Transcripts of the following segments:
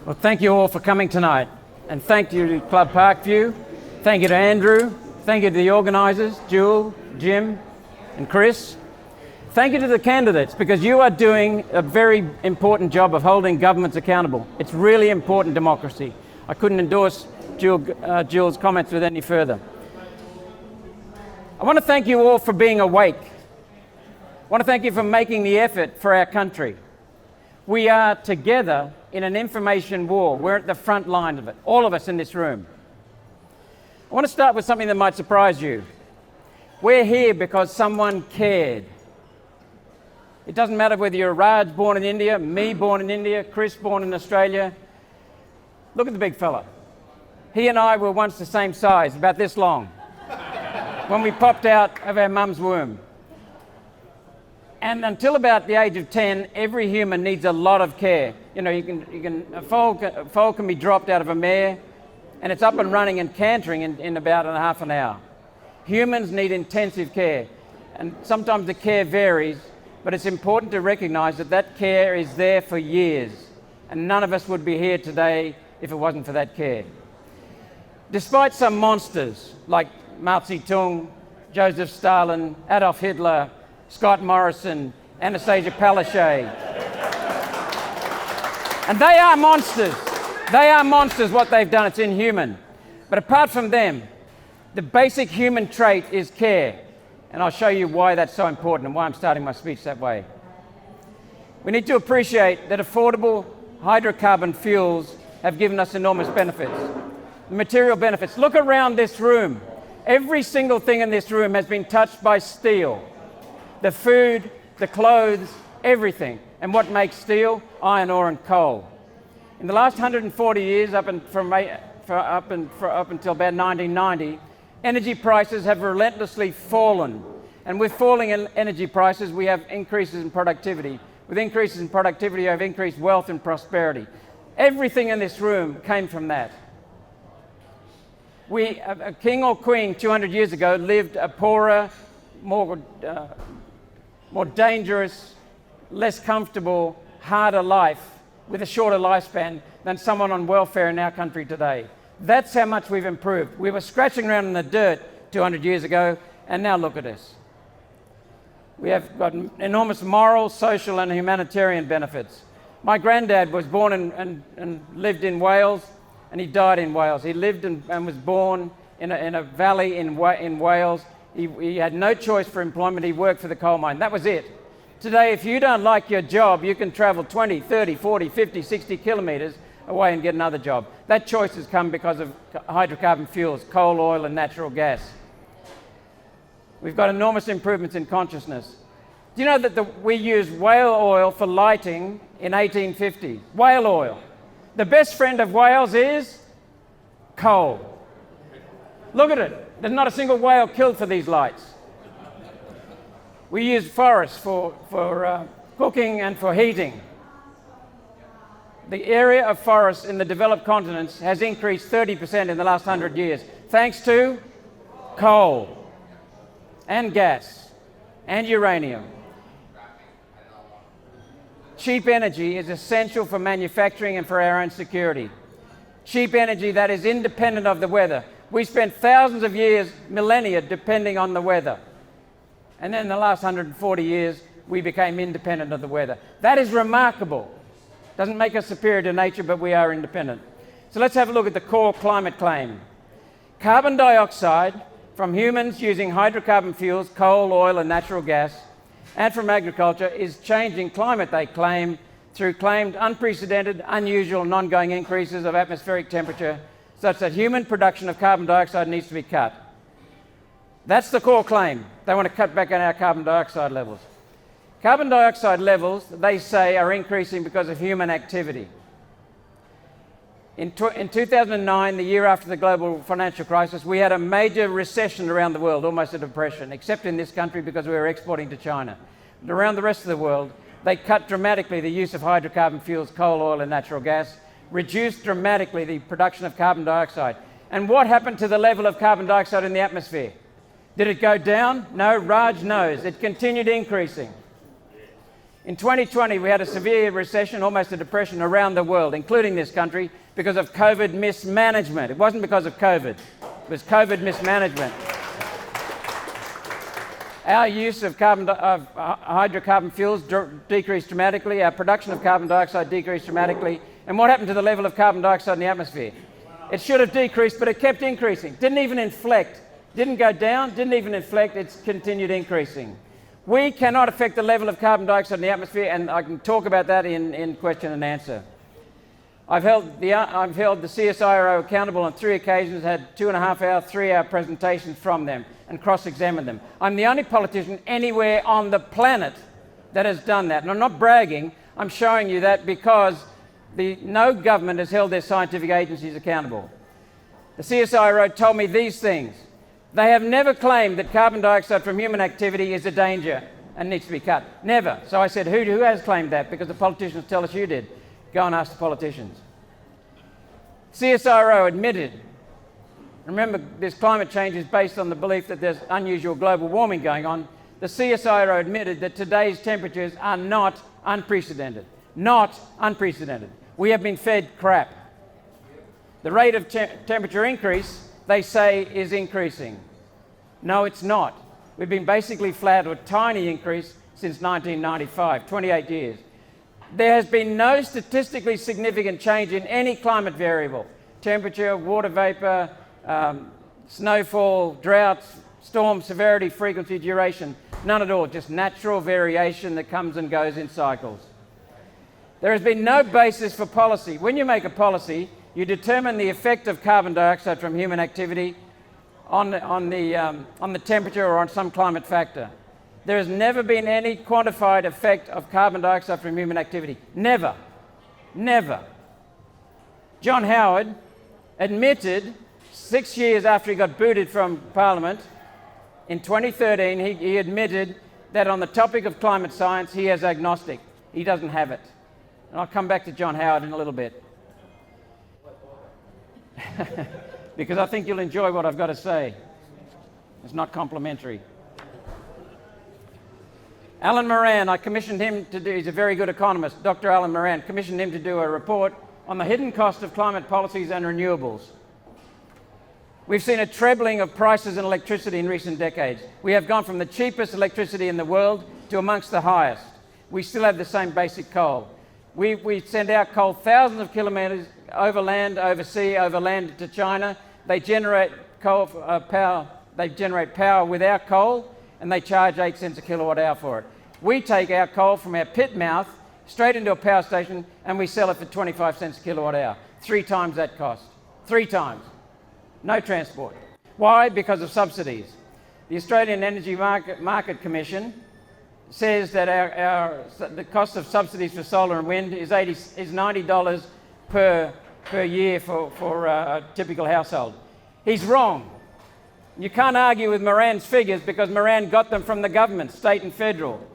Well, thank you all for coming tonight. And thank you to Club Parkview. Thank you to Andrew. Thank you to the organisers, Jewel, Jim, and Chris. Thank you to the candidates, because you are doing a very important job of holding governments accountable. It's really important democracy. I couldn't endorse Jewel's comments with any further. I want to thank you all for being awake. I want to thank you for making the effort for our country. We are together in an information war. We're at the front line of it, all of us in this room. I want to start with something that might surprise you. We're here because someone cared. It doesn't matter whether you're Raj born in India, me born in India, Chris born in Australia. Look at the big fella. He and I were once the same size, about this long, when we popped out of our mum's womb. And until about the age of 10, every human needs a lot of care. You know, a foal can be dropped out of a mare, and it's up and running and cantering in about half an hour. Humans need intensive care, and sometimes the care varies, but it's important to recognise that that care is there for years, and none of us would be here today if it wasn't for that care. Despite some monsters like Mao Zedong, Joseph Stalin, Adolf Hitler, Scott Morrison, Anastasia Palaszczuk. And they are monsters. They are monsters, what they've done. It's inhuman. But apart from them, the basic human trait is care. And I'll show you why that's so important and why I'm starting my speech that way. We need to appreciate that affordable hydrocarbon fuels have given us enormous benefits. Material benefits. Look around this room. Every single thing in this room has been touched by steel. The food, the clothes, everything. And what makes steel? Iron ore and coal. In the last 140 years, up until about 1990, energy prices have relentlessly fallen. And with falling energy prices, we have increases in productivity. With increases in productivity, we have increased wealth and prosperity. Everything in this room came from that. A king or queen 200 years ago lived a poorer, more dangerous, less comfortable, harder life with a shorter lifespan than someone on welfare in our country today. That's how much we've improved. We were scratching around in the dirt 200 years ago, and now look at us. We have got enormous moral, social, and humanitarian benefits. My granddad was born and lived in Wales, and he died in Wales. He lived and was born in a valley in Wales. He had no choice for employment. He worked for the coal mine. That was it. Today, if you don't like your job, you can travel 20, 30, 40, 50, 60 kilometres away and get another job. That choice has come because of hydrocarbon fuels, coal, oil, and natural gas. We've got enormous improvements in consciousness. Do you know that we used whale oil for lighting in 1850? Whale oil. The best friend of whales is coal. Look at it. There's not a single whale killed for these lights. We use forests for cooking and for heating. The area of forests in the developed continents has increased 30% in the last 100 years, thanks to coal and gas and uranium. Cheap energy is essential for manufacturing and for our own security. Cheap energy that is independent of the weather. We spent thousands of years, millennia, depending on the weather. And then in the last 140 years, we became independent of the weather. That is remarkable. Doesn't make us superior to nature, but we are independent. So let's have a look at the core climate claim. Carbon dioxide from humans using hydrocarbon fuels, coal, oil, and natural gas, and from agriculture is changing climate, they claim, through claimed unprecedented, unusual, and ongoing increases of atmospheric temperature, such that human production of carbon dioxide needs to be cut. That's the core claim. They want to cut back on our carbon dioxide levels. Carbon dioxide levels, they say, are increasing because of human activity. In 2009, the year after the global financial crisis, we had a major recession around the world, almost a depression, except in this country because we were exporting to China. But around the rest of the world, they cut dramatically the use of hydrocarbon fuels, coal, oil, and natural gas, reduced dramatically the production of carbon dioxide. And what happened to the level of carbon dioxide in the atmosphere? Did it go down? No, Raj knows. It continued increasing. In 2020, we had a severe recession, almost a depression around the world, including this country, because of COVID mismanagement. It wasn't because of COVID, it was COVID mismanagement. Our use of hydrocarbon fuels decreased dramatically, our production of carbon dioxide decreased dramatically, and what happened to the level of carbon dioxide in the atmosphere? It should have decreased, but it kept increasing. Didn't even inflect. Didn't go down, didn't even inflect, it's continued increasing. We cannot affect the level of carbon dioxide in the atmosphere, and I can talk about that in question and answer. I've held the CSIRO accountable on 3 occasions, had 2.5-hour, 3-hour presentations from them and cross-examined them. I'm the only politician anywhere on the planet that has done that. And I'm not bragging, I'm showing you that because no government has held their scientific agencies accountable. The CSIRO told me these things. They have never claimed that carbon dioxide from human activity is a danger and needs to be cut. Never. So I said, who has claimed that? Because the politicians tell us you did. Go and ask the politicians. CSIRO admitted, remember this climate change is based on the belief that there's unusual global warming going on. The CSIRO admitted that today's temperatures are not unprecedented. Not unprecedented. We have been fed crap. The rate of temperature increase, they say, is increasing. No, it's not. We've been basically flat or a tiny increase since 1995, 28 years. There has been no statistically significant change in any climate variable. Temperature, water vapor, snowfall, droughts, storm severity, frequency, duration. None at all, just natural variation that comes and goes in cycles. There has been no basis for policy. When you make a policy, you determine the effect of carbon dioxide from human activity on the temperature or on some climate factor. There has never been any quantified effect of carbon dioxide from human activity. Never. Never. John Howard admitted 6 years after he got booted from Parliament, in 2013, he admitted that on the topic of climate science, he is agnostic. He doesn't have it. And I'll come back to John Howard in a little bit. Because I think you'll enjoy what I've got to say. It's not complimentary. Alan Moran, I commissioned him to do, he's a very good economist, Dr. Alan Moran, commissioned him to do a report on the hidden cost of climate policies and renewables. We've seen a trebling of prices in electricity in recent decades. We have gone from the cheapest electricity in the world to amongst the highest. We still have the same basic coal. We send out coal thousands of kilometres overland, oversea, overland to China. They generate power with our coal, and they charge 8 cents a kilowatt hour for it. We take our coal from our pit mouth straight into a power station and we sell it for 25 cents a kilowatt hour. 3 times that cost. 3 times. No transport. Why? Because of subsidies. The Australian Energy Market Commission says that the cost of subsidies for solar and wind is $90 per year for a typical household. He's wrong. You can't argue with Moran's figures because Moran got them from the government, state and federal.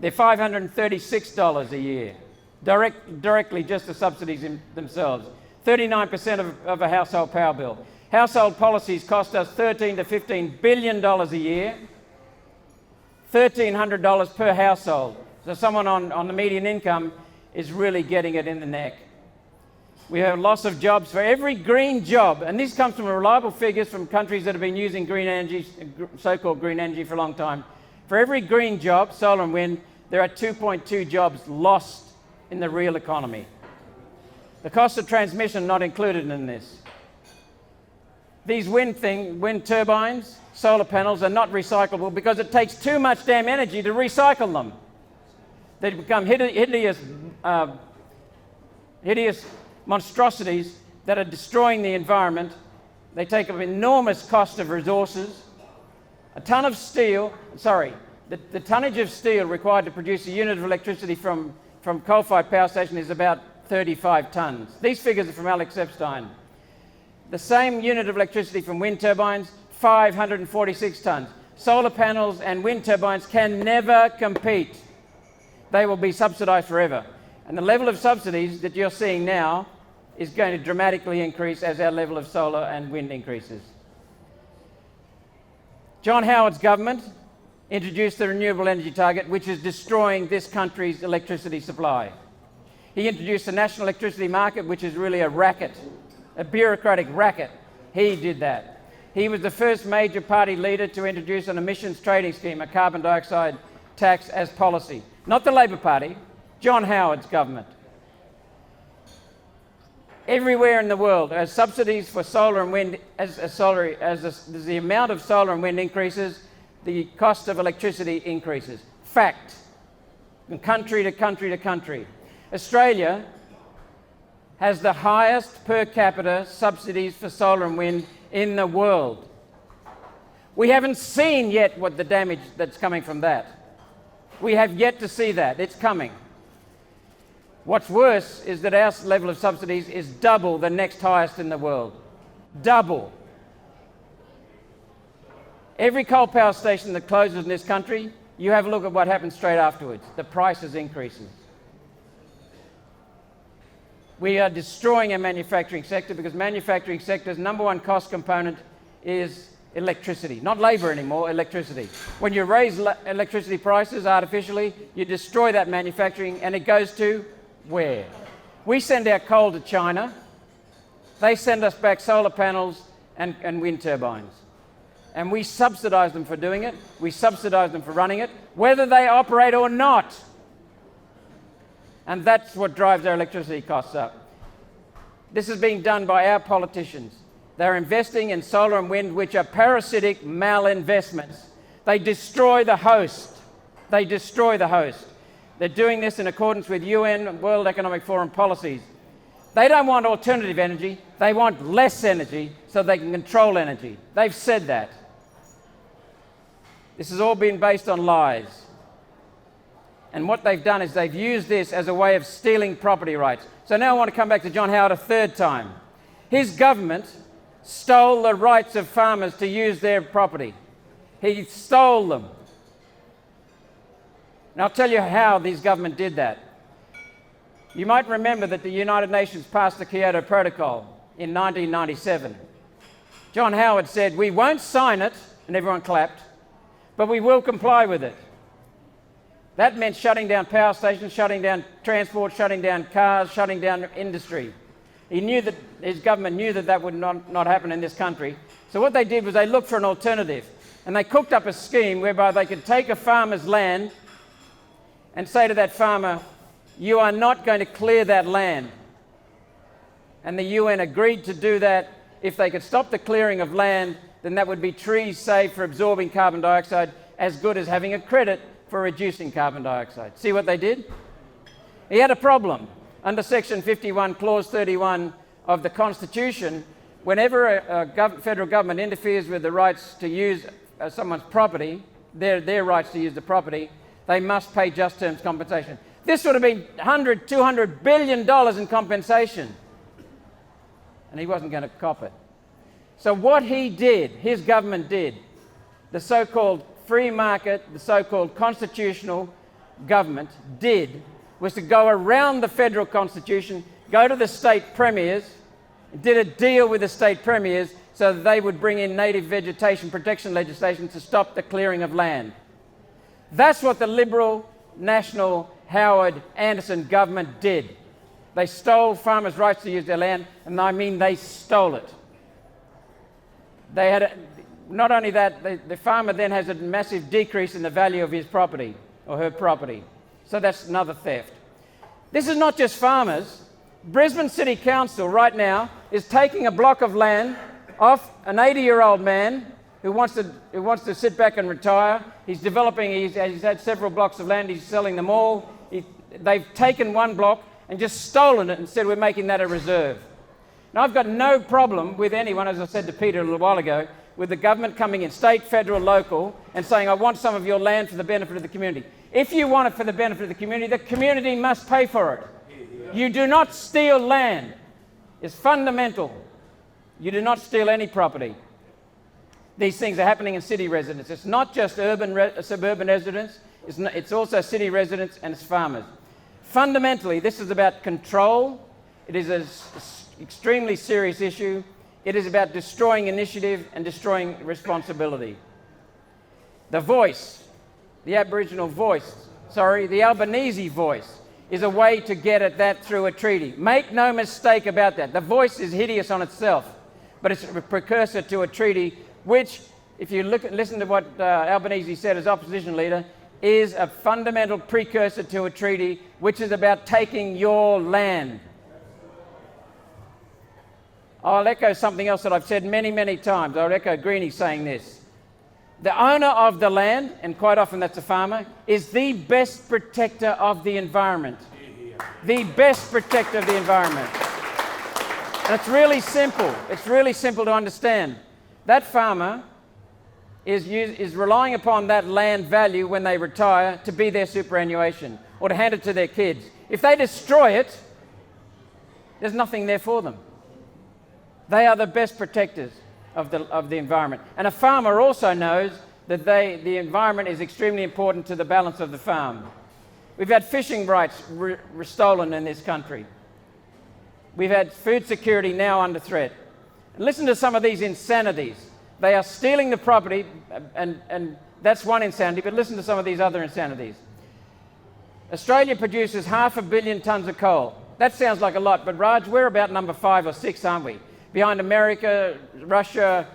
They're $536 a year, directly just the subsidies themselves. 39% of a household power bill. Household policies cost us $13 to $15 billion a year, $1,300 per household. So someone on the median income is really getting it in the neck. We have loss of jobs for every green job, and this comes from reliable figures from countries that have been using green energy, so-called green energy, for a long time. For every green job, solar and wind, there are 2.2 jobs lost in the real economy. The cost of transmission not included in this. These wind turbines, solar panels are not recyclable because it takes too much damn energy to recycle them. They become hideous monstrosities that are destroying the environment. They take an enormous cost of resources. The tonnage of steel required to produce a unit of electricity from coal-fired power station is about 35 tons. These figures are from Alex Epstein. The same unit of electricity from wind turbines, 546 tons. Solar panels and wind turbines can never compete. They will be subsidised forever. And the level of subsidies that you're seeing now is going to dramatically increase as our level of solar and wind increases. John Howard's government introduced the renewable energy target, which is destroying this country's electricity supply. He introduced the national electricity market, which is really a racket, a bureaucratic racket. He did that. He was the first major party leader to introduce an emissions trading scheme, a carbon dioxide tax as policy. Not the Labor Party, John Howard's government. Everywhere in the world, as subsidies for solar and wind, as the amount of solar and wind increases, the cost of electricity increases. Fact. From country to country to country. Australia has the highest per capita subsidies for solar and wind in the world. We haven't seen yet what the damage that's coming from that. We have yet to see that. It's coming. What's worse is that our level of subsidies is double the next highest in the world. Double. Every coal power station that closes in this country, you have a look at what happens straight afterwards. The prices increases. We are destroying our manufacturing sector because manufacturing sector's number one cost component is electricity. Not labour anymore, electricity. When you raise electricity prices artificially, you destroy that manufacturing, and it goes to where? We send our coal to China. They send us back solar panels and wind turbines. And we subsidise them for doing it. We subsidise them for running it, whether they operate or not. And that's what drives our electricity costs up. This is being done by our politicians. They're investing in solar and wind, which are parasitic malinvestments. They destroy the host. They destroy the host. They're doing this in accordance with UN and World Economic Forum policies. They don't want alternative energy. They want less energy so they can control energy. They've said that. This has all been based on lies. And what they've done is they've used this as a way of stealing property rights. So now I want to come back to John Howard a third time. His government stole the rights of farmers to use their property. He stole them. And I'll tell you how this government did that. You might remember that the United Nations passed the Kyoto Protocol in 1997. John Howard said, "We won't sign it," and everyone clapped, "but we will comply with it." That meant shutting down power stations, shutting down transport, shutting down cars, shutting down industry. He knew that his government knew that that would not happen in this country. So what they did was they looked for an alternative. And they cooked up a scheme whereby they could take a farmer's land and say to that farmer, "You are not going to clear that land." And the UN agreed to do that. If they could stop the clearing of land, then that would be trees saved for absorbing carbon dioxide, as good as having a credit for reducing carbon dioxide. See what they did? He had a problem. Under Section 51, Clause 31 of the Constitution, whenever a federal government interferes with the rights to use someone's property, their rights to use the property, they must pay just terms compensation. This would have been $100, $200 billion in compensation. And he wasn't going to cop it. So what he did, his government did, the so-called free market, the so-called constitutional government did, was to go around the federal constitution, go to the state premiers, did a deal with the state premiers so that they would bring in native vegetation protection legislation to stop the clearing of land. That's what the Liberal, National, Howard, Anderson government did. They stole farmers' rights to use their land, and I mean they stole it. They had not only that, the farmer then has a massive decrease in the value of his property or her property. So that's another theft. This is not just farmers. Brisbane City Council right now is taking a block of land off an 80-year-old man who wants to sit back and retire. He's developing, he's had several blocks of land, he's selling them all. They've taken one block and just stolen it and said we're making that a reserve. Now I've got no problem with anyone, as I said to Peter a little while ago, with the government coming in, state, federal, local, and saying I want some of your land for the benefit of the community. If you want it for the benefit of the community must pay for it. You do not steal land. It's fundamental. You do not steal any property. These things are happening in city residents. It's not just suburban residents, it's also city residents and it's farmers. Fundamentally, this is about control. It is an extremely serious issue. It is about destroying initiative and destroying responsibility. The Voice, the Aboriginal voice, the Albanese voice, is a way to get at that through a treaty. Make no mistake about that. The voice is hideous on itself, but it's a precursor to a treaty which, if you listen to what Albanese said as opposition leader, is a fundamental precursor to a treaty which is about taking your land. I'll echo something else that I've said many, many times. I'll echo Greenie saying this. The owner of the land, and quite often that's a farmer, is the best protector of the environment. The best protector of the environment. And it's really simple. It's really simple to understand. That farmer is relying upon that land value when they retire to be their superannuation or to hand it to their kids. If they destroy it, there's nothing there for them. They are the best protectors of the environment. And a farmer also knows that the environment is extremely important to the balance of the farm. We've had fishing rights stolen in this country. We've had food security now under threat. And listen to some of these insanities. They are stealing the property, and that's one insanity, but listen to some of these other insanities. Australia produces 500 million tonnes of coal. That sounds like a lot, but Raj, we're about number 5 or 6, aren't we? Behind America, Russia,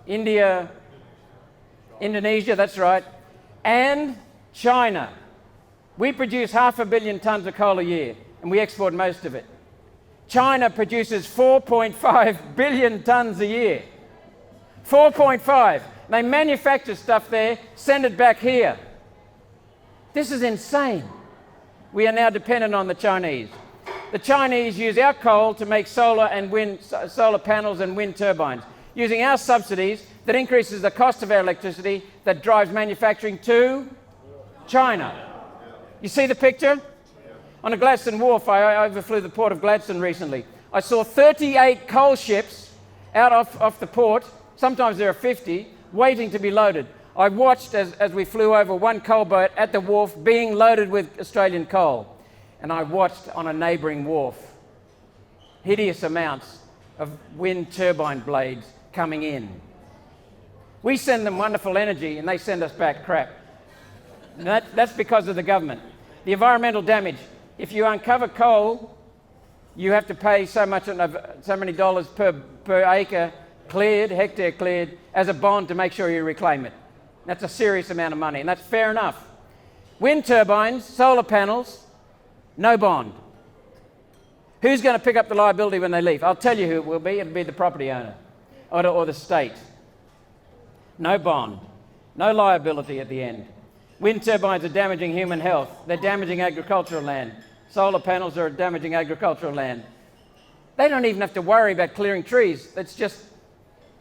India, Indonesia, that's right, and China. We produce 500 million tonnes of coal a year, and we export most of it. China produces 4.5 billion tonnes a year. 4.5. They manufacture stuff there, send it back here. This is insane. We are now dependent on the Chinese. The Chinese use our coal to make solar panels and wind turbines, using our subsidies that increases the cost of our electricity, that drives manufacturing to China. You see the picture? On a Gladstone Wharf, I overflew the port of Gladstone recently. I saw 38 coal ships out off the port. Sometimes there are 50, waiting to be loaded. I watched as we flew over one coal boat at the wharf being loaded with Australian coal. And I watched on a neighbouring wharf hideous amounts of wind turbine blades coming in. We send them wonderful energy and they send us back crap. And that's because of the government. The environmental damage. If you uncover coal, you have to pay so many dollars per acre cleared, hectare cleared, as a bond to make sure you reclaim it. That's a serious amount of money, and that's fair enough. Wind turbines, solar panels, no bond. Who's going to pick up the liability when they leave? I'll tell you who it will be. It'll be the property owner or the state. No bond, no liability at the end. Wind turbines are damaging human health. They're damaging agricultural land. Solar panels are damaging agricultural land. They don't even have to worry about clearing trees. Let's just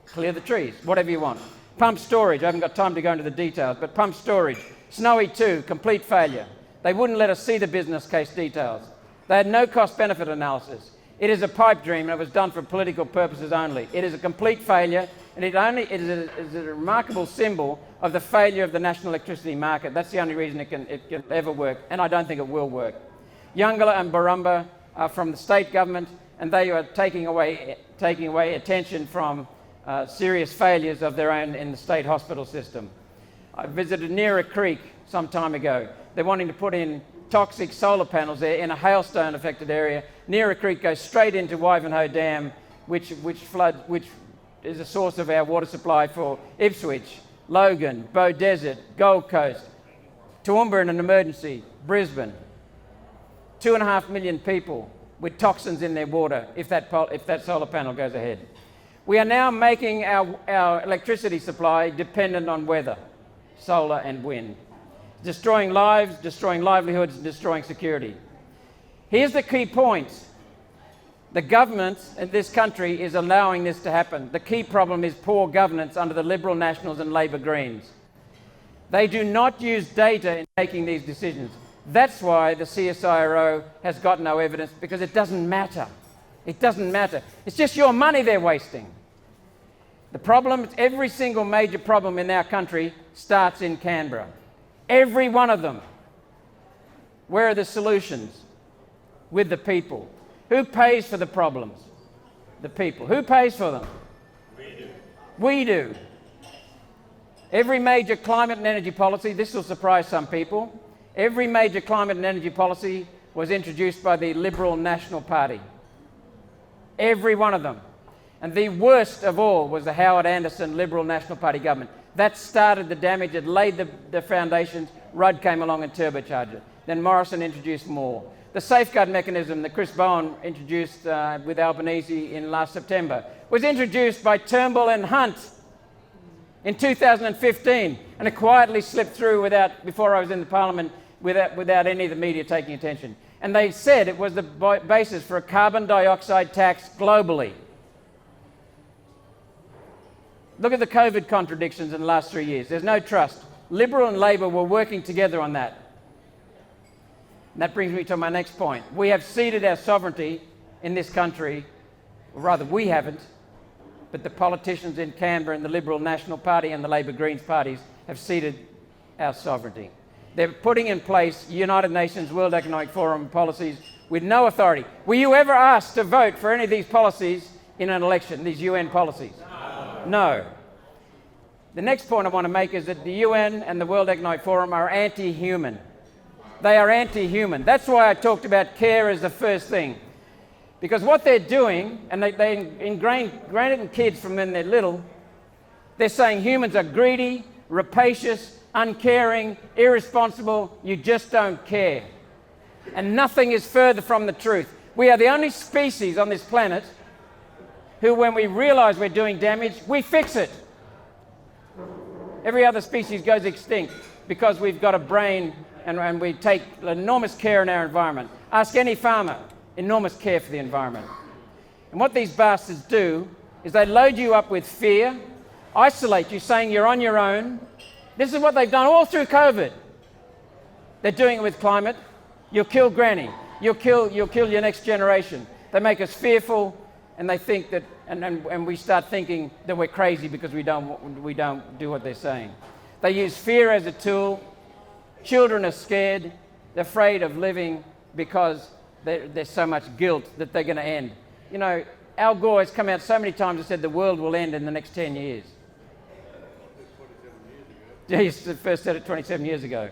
clear the trees, whatever you want. Pump storage, I haven't got time to go into the details, but pump storage. Snowy 2, complete failure. They wouldn't let us see the business case details. They had no cost-benefit analysis. It is a pipe dream and it was done for political purposes only. It is a complete failure, and it is a remarkable symbol of the failure of the national electricity market. That's the only reason it can ever work, and I don't think it will work. Yungala and Barumba are from the state government, and they are taking away attention from serious failures of their own in the state hospital system. I visited Neera Creek some time ago. They're wanting to put in toxic solar panels there in a hailstone-affected area. Neera Creek goes straight into Wivenhoe Dam, which is a source of our water supply for Ipswich, Logan, Bow Desert, Gold Coast, Toowoomba in an emergency, Brisbane. 2.5 million people with toxins in their water if that solar panel goes ahead. We are now making our electricity supply dependent on weather, solar and wind, destroying lives, destroying livelihoods, destroying security. Here's the key point. The government in this country is allowing this to happen. The key problem is poor governance under the Liberal Nationals and Labor Greens. They do not use data in making these decisions. That's why the CSIRO has got no evidence, because it doesn't matter. It doesn't matter. It's just your money they're wasting. The problem, every single major problem in our country starts in Canberra. Every one of them. Where are the solutions? With the people. Who pays for the problems? The people. Who pays for them? We do. We do. Every major climate and energy policy, this will surprise some people, every major climate and energy policy was introduced by the Liberal National Party. Every one of them. And the worst of all was the Howard Anderson Liberal National Party government. That started the damage, it laid the foundations. Rudd came along and turbocharged it. Then Morrison introduced more. The safeguard mechanism that Chris Bowen introduced with Albanese in last September was introduced by Turnbull and Hunt in 2015, and it quietly slipped through before I was in the Parliament without any of the media taking attention. And they said it was the basis for a carbon dioxide tax globally. Look at the COVID contradictions in the last 3 years. There's no trust. Liberal and Labor were working together on that. And that brings me to my next point. We have ceded our sovereignty in this country, or rather we haven't, but the politicians in Canberra and the Liberal National Party and the Labor Greens parties have ceded our sovereignty. They're putting in place United Nations World Economic Forum policies with no authority. Were you ever asked to vote for any of these policies in an election, these UN policies? No. The next point I want to make is that the UN and the World Economic Forum are anti-human. They are anti-human. That's why I talked about care as the first thing. Because what they're doing, and they ingrain it in kids from when they're little, they're saying humans are greedy, rapacious, uncaring, irresponsible, you just don't care. And nothing is further from the truth. We are the only species on this planet who, when we realize we're doing damage, we fix it. Every other species goes extinct because we've got a brain and we take enormous care in our environment. Ask any farmer, enormous care for the environment. And what these bastards do is they load you up with fear, isolate you, saying you're on your own. This is what they've done all through COVID. They're doing it with climate. You'll kill granny. You'll kill your next generation. They make us fearful, and they think that, and we start thinking that we're crazy because we don't do what they're saying. They use fear as a tool. Children are scared. They're afraid of living because there's so much guilt that they're going to end. You know, Al Gore has come out so many times and said the world will end in the next 10 years. He first said it 27 years ago.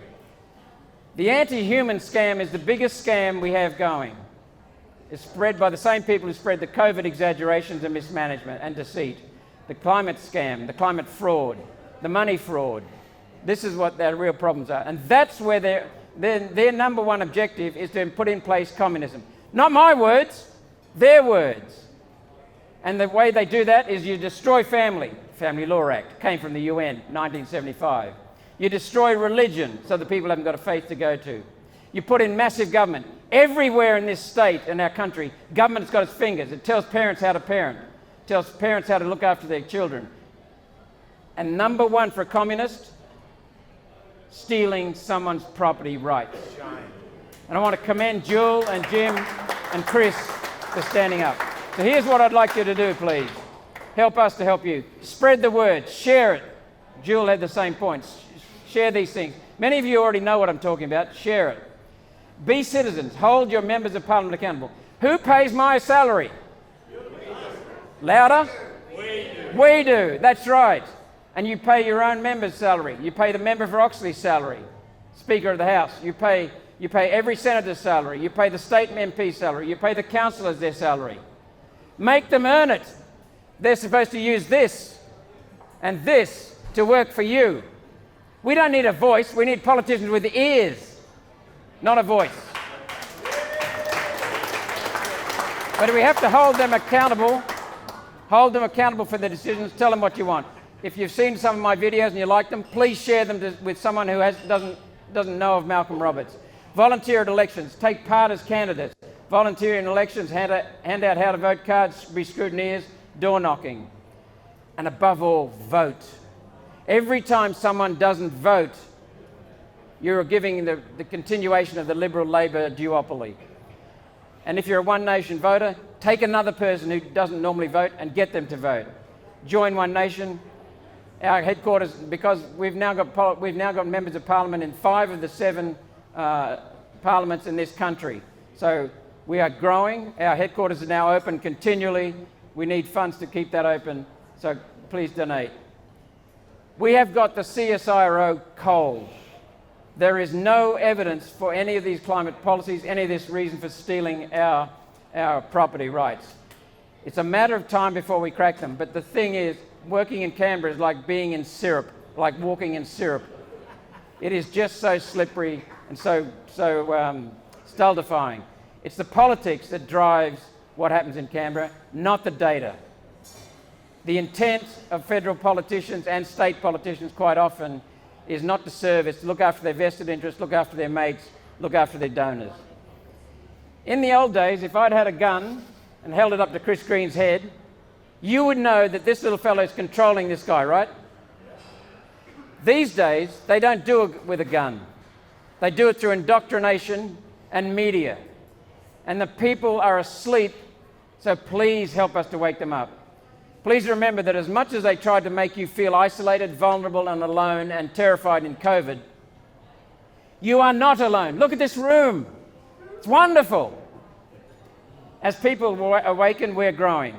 The anti-human scam is the biggest scam we have going. It's spread by the same people who spread the COVID exaggerations and mismanagement and deceit. The climate scam, the climate fraud, the money fraud. This is what their real problems are. And that's where their number one objective is to put in place communism. Not my words, their words. And the way they do that is you destroy family. Family Law Act came from the UN, 1975. You destroy religion so the people haven't got a faith to go to. You put in massive government. Everywhere in this state, in our country, government's got its fingers. It tells parents how to parent. It tells parents how to look after their children. And number one for a communist, stealing someone's property rights. And I want to commend Jewel and Jim and Chris for standing up. So here's what I'd like you to do, please. Help us to help you. Spread the word. Share it. Jewel had the same points. Share these things. Many of you already know what I'm talking about. Share it. Be citizens. Hold your members of parliament accountable. Who pays my salary? Louder? We do. That's right. And you pay your own member's salary. You pay the member for Oxley's salary, Speaker of the House. You pay every senator's salary. You pay the state MP's salary. You pay the councillors their salary. Make them earn it. They're supposed to use this and this to work for you. We don't need a voice. We need politicians with ears, not a voice. But we have to hold them accountable for their decisions. Tell them what you want. If you've seen some of my videos and you like them, please share them with someone who doesn't know of Malcolm Roberts. Volunteer at elections. Take part as candidates. Volunteer in elections. Hand out how to vote cards. Be scrutineers. Door knocking. And above all, vote. Every time someone doesn't vote, you're giving the continuation of the Liberal-Labor duopoly. And if you're a One Nation voter, take another person who doesn't normally vote and get them to vote. Join One Nation. Our headquarters, because we've now got members of parliament in 5 of the 7 parliaments in this country. So we are growing. Our headquarters are now open continually. We need funds to keep that open, so please donate. We have got the CSIRO cold. There is no evidence for any of these climate policies, any of this reason for stealing our property rights. It's a matter of time before we crack them. But the thing is, working in Canberra is like being in syrup, like walking in syrup. It is just so slippery and so stultifying. It's the politics that drives what happens in Canberra, not the data. The intent of federal politicians and state politicians quite often is not to serve, it's to look after their vested interests, look after their mates, look after their donors. In the old days, if I'd had a gun and held it up to Chris Green's head, you would know that this little fellow is controlling this guy, right? These days, they don't do it with a gun. They do it through indoctrination and media. And the people are asleep, so please help us to wake them up. Please remember that as much as they tried to make you feel isolated, vulnerable and alone and terrified in COVID, you are not alone. Look at this room. It's wonderful. As people awaken, we're growing.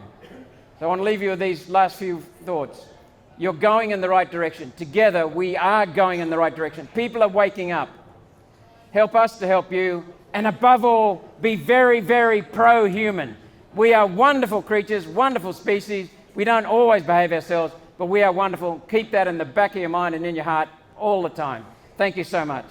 So I want to leave you with these last few thoughts. You're going in the right direction. Together, we are going in the right direction. People are waking up. Help us to help you. And above all, be very, very pro-human. We are wonderful creatures, wonderful species. We don't always behave ourselves, but we are wonderful. Keep that in the back of your mind and in your heart all the time. Thank you so much.